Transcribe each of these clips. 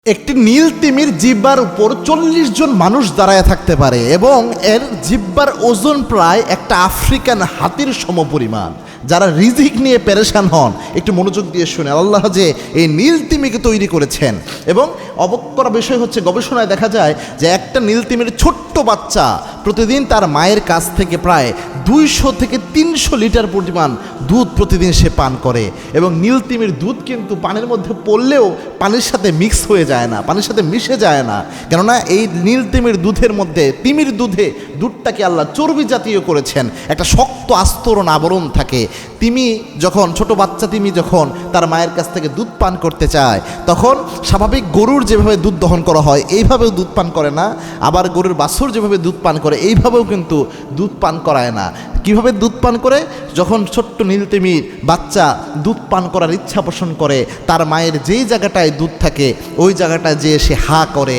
একটি নীল তিমির জিহ্বার উপর ৪০ জন মানুষ দাঁড়ায় থাকতে পারে এবং এর জিহ্বার ওজন প্রায় একটা আফ্রিকান হাতির সমপরিমাণ। যারা রিজিক নিয়ে পেরেশান হন একটু মনোযোগ দিয়ে শুনে, আল্লাহ যে এই নীল তিমিকে তৈরি করেছেন। এবং অবাক করা বিষয় হচ্ছে, গবেষণায় দেখা যায় যে একটা নীল তিমির ছোট্ট বাচ্চা প্রতিদিন তার মায়ের কাছ থেকে প্রায় ২০০ থেকে ৩০০ লিটার পরিমাণ দুধ প্রতিদিন সে পান করে। এবং নীল তিমির দুধ কিন্তু পানির মধ্যে পড়লেও পানির সাথে মিক্স হয়ে যায় না, পানির সাথে মিশে যায় না, কেননা এই নীল তিমির দুধের মধ্যে, তিমির দুধটাকে আল্লাহ চর্বি জাতীয় করেছেন, একটা শক্ত আস্তরণ আবরণ থাকে। তিমি যখন, ছোট বাচ্চা তিমি যখন তার মায়ের কাছ থেকে দুধ পান করতে চায়, তখন স্বাভাবিক গরুর যেভাবে দুধ দহন করা হয় এইভাবেও দুধ পান করে না, আবার গরুর বাছুর যেভাবে দুধ পান করে এইভাবেও কিন্তু দুধ পান করায় না। কিভাবে দুধ পান করে? যখন ছোট্ট নীল তিমির বাচ্চা দুধ পান করার ইচ্ছা পোষণ করে, তার মায়ের যেই জায়গাটায় দুধ থাকে ওই জায়গাটায় যেয়ে সে হা করে,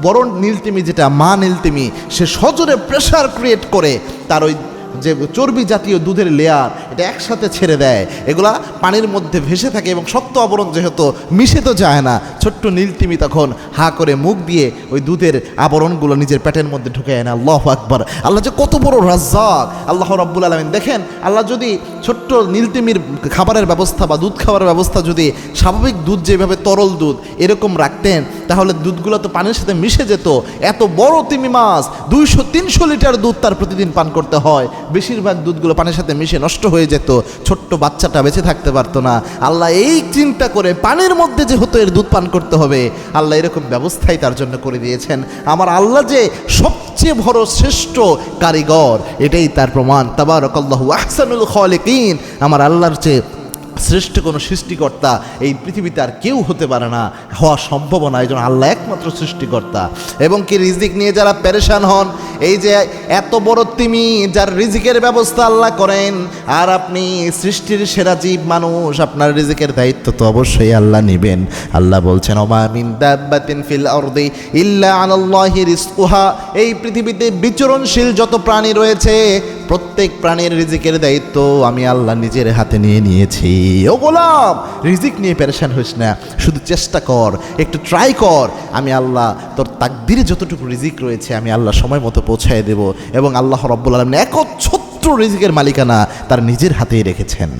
বড় নীল তিমি যেটা মা নীল তিমি, সে সজোরে প্রেশার ক্রিয়েট করে তার ওই যে চর্বি জাতীয় দুধের লেয়ার এটা একসাথে ছেড়ে দেয়। এগুলা পানির মধ্যে ভেসে থাকে এবং শক্ত আবরণ যেহেতু মিশে তো যায় না, ছোট্ট নীল তিমি তখন হা করে মুখ দিয়ে ওই দুধের আবরণগুলো নিজের পেটের মধ্যে ঢুকে আনে। আল্লাহু আকবার! আল্লাহ যে কত বড় রাজ্জাক আল্লাহ রাব্বুল আলামিন। দেখেন, আল্লাহ যদি ছোট্ট নীল তিমির খাবারের ব্যবস্থা বা দুধ খাবারের ব্যবস্থা যদি স্বাভাবিক দুধ যেভাবে তরল দুধ এরকম রাখতেন, তাহলে দুধগুলো তো পানির সাথে মিশে যেত। এত বড় তিমি মাছ ২০০-৩০০ লিটার দুধ তার প্রতিদিন পান করতে হয়, বেশিরভাগ দুধগুলো পানির সাথে মিশে নষ্ট হয়ে যেত, ছোট্ট বাচ্চাটা বেঁচে থাকতে পারতো না। আল্লাহ এই চিন্তা করে পানির মধ্যে যে হতো এর দুধ পান করতে হবে, আল্লাহ এরকম ব্যবস্থাই তার জন্য করে দিয়েছেন। আমার আল্লাহ যে সবচেয়ে বড় শ্রেষ্ঠ কারিগর, এটাই তার প্রমাণ। তাবারাকাল্লাহু আহসানুল খালিকিন। আমার আল্লাহর চেয়ে শ্রেষ্ঠ কোনো সৃষ্টিকর্তা এই পৃথিবীতে আর কেউ হতে পারে না, হওয়া সম্ভব না। এই জন্য আল্লাহ একমাত্র সৃষ্টিকর্তা। এবং কি রিজিক নিয়ে যারা পেরেশান হন, এই যে এত বড় তিমি যার রিজিকের ব্যবস্থা আল্লাহ করেন, আর আপনি সৃষ্টির সেরা জীব মানুষ, আপনার রিজিকের দায়িত্ব তো অবশ্যই আল্লাহ নেবেন। আল্লাহ বলছেন, ওমা মিন দাব্বাতিন ফিল আরদি ইল্লা আলাল্লাহি রিজকুহা। এই পৃথিবীতে বিচরণশীল যত প্রাণী রয়েছে প্রত্যেক প্রাণীর রিজিকের দায়িত্ব আমি আল্লাহ নিজের হাতে নিয়ে নিয়েছি। ও গোলাম, রিজিক নিয়ে পেরেশান হইস না, শুধু চেষ্টা কর, একটু ট্রাই কর। আমি আল্লাহ তোর তাকদিরে যতটুকু রিজিক রয়েছে আমি আল্লাহ সময় মতো পৌঁছায় দেব। এবং আল্লাহ রাব্বুল আলামিন একচ্ছত্র রিজিকের মালিকানা তার নিজের হাতেই রেখেছেন।